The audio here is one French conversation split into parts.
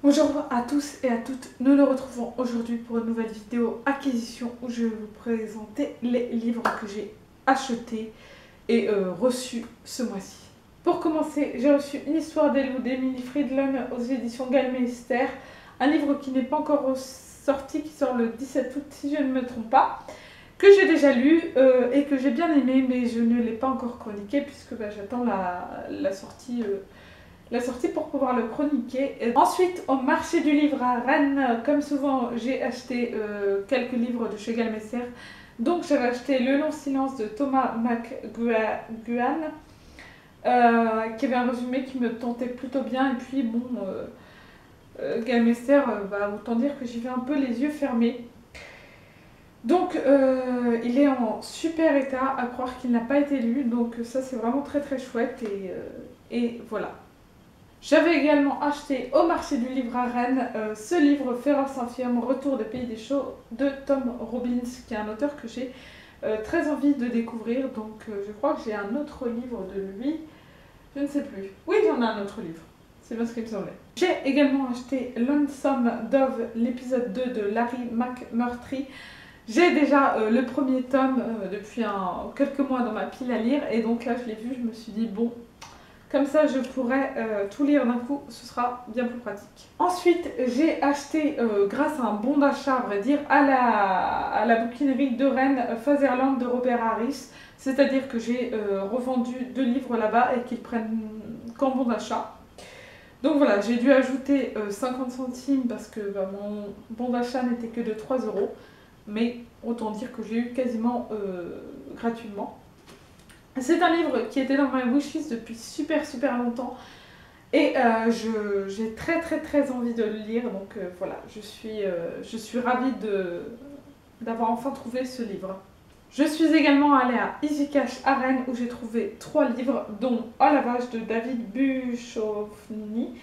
Bonjour à tous et à toutes, nous nous retrouvons aujourd'hui pour une nouvelle vidéo acquisition où je vais vous présenter les livres que j'ai achetés et reçus ce mois-ci. Pour commencer, j'ai reçu Une histoire des loups d'Emily Friedland aux éditions Galmeister, un livre qui n'est pas encore sorti, qui sort le 17 août si je ne me trompe pas, que j'ai déjà lu et que j'ai bien aimé, mais je ne l'ai pas encore chroniqué puisque j'attends la sortie pour pouvoir le chroniquer. Et ensuite, au marché du livre à Rennes, comme souvent, j'ai acheté quelques livres de chez Galmeister. Donc j'avais acheté Le long silence de Thomas McGuhan, qui avait un résumé qui me tentait plutôt bien. Et puis bon, Galmeister, autant dire que j'y vais un peu les yeux fermés. Donc il est en super état, à croire qu'il n'a pas été lu. Donc ça c'est vraiment très très chouette et voilà. J'avais également acheté au marché du livre à Rennes ce livre Féroce Infirme, Retour des Pays des Chauds de Tom Robbins, qui est un auteur que j'ai très envie de découvrir. Donc je crois que j'ai un autre livre de lui, je ne sais plus. Oui, j'en ai un autre livre, c'est bien ce qu'il me semblait. J'ai également acheté Lonesome Dove, l'épisode 2 de Larry McMurtry. J'ai déjà le premier tome depuis quelques mois dans ma pile à lire, et donc là je l'ai vu, je me suis dit bon, comme ça, je pourrais tout lire d'un coup, ce sera bien plus pratique. Ensuite, j'ai acheté, grâce à un bon d'achat, à vrai dire, à la bouquinerie de Rennes, Fatherland de Robert Harris. C'est-à-dire que j'ai revendu 2 livres là-bas et qu'ils prennent qu'en bon d'achat. Donc voilà, j'ai dû ajouter 50 centimes parce que mon bon d'achat n'était que de 3 €. Mais autant dire que j'ai eu quasiment gratuitement. C'est un livre qui était dans ma wishlist depuis super longtemps et j'ai très envie de le lire, donc voilà, je suis ravie d'avoir enfin trouvé ce livre. Je suis également allée à Easy Cash à Rennes où j'ai trouvé 3 livres, dont Oh la vache de David Buchovny.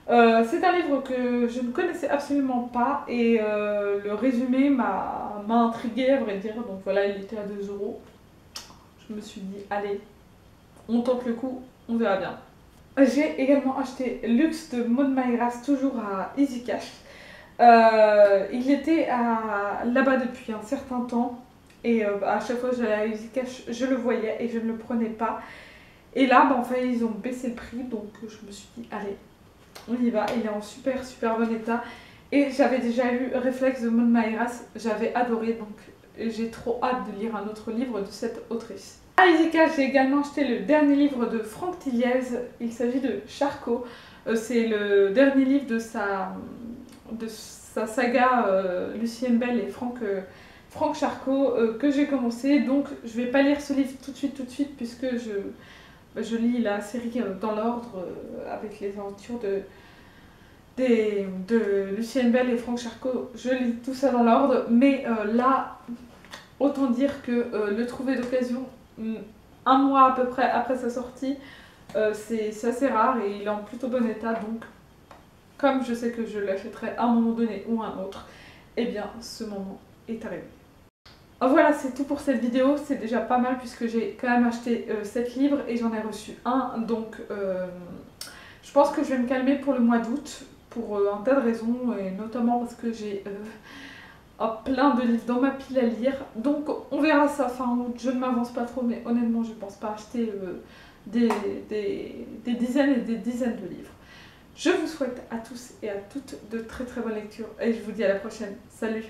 C'est un livre que je ne connaissais absolument pas et le résumé m'a intriguée à vrai dire, donc voilà, il était à 2 €. Je me suis dit, allez, on tente le coup, on verra bien. J'ai également acheté Luxe de Maud Mayras, toujours à Easy Cash. Il était là-bas depuis un certain temps et à chaque fois que j'allais à Easy Cash, je le voyais et je ne le prenais pas. Et là, enfin, ils ont baissé le prix, donc je me suis dit, allez, on y va. Il est en super bon état. Et j'avais déjà lu Réflexe de Maud Mayras, j'avais adoré, donc j'ai trop hâte de lire un autre livre de cette autrice. À Easy Cash, j'ai également acheté le dernier livre de Franck Tilliez, il s'agit de Charcot. C'est le dernier livre de sa saga Lucienne Bell et Franck Charcot que j'ai commencé. Donc je ne vais pas lire ce livre tout de suite puisque je lis la série dans l'ordre avec les aventures de Lucienne Bell et Franck Charcot. Je lis tout ça dans l'ordre, mais là, autant dire que le trouver d'occasion un mois à peu près après sa sortie, c'est assez rare et il est en plutôt bon état, donc comme je sais que je l'achèterai à un moment donné ou à un autre, eh bien ce moment est arrivé. Voilà, c'est tout pour cette vidéo, c'est déjà pas mal puisque j'ai quand même acheté 7 livres et j'en ai reçu un, donc je pense que je vais me calmer pour le mois d'août pour un tas de raisons, et notamment parce que j'ai plein de livres dans ma pile à lire, donc on verra ça fin août. Je ne m'avance pas trop, mais honnêtement je pense pas acheter des dizaines et des dizaines de livres. Je vous souhaite à tous et à toutes de très bonnes lectures et je vous dis à la prochaine. Salut!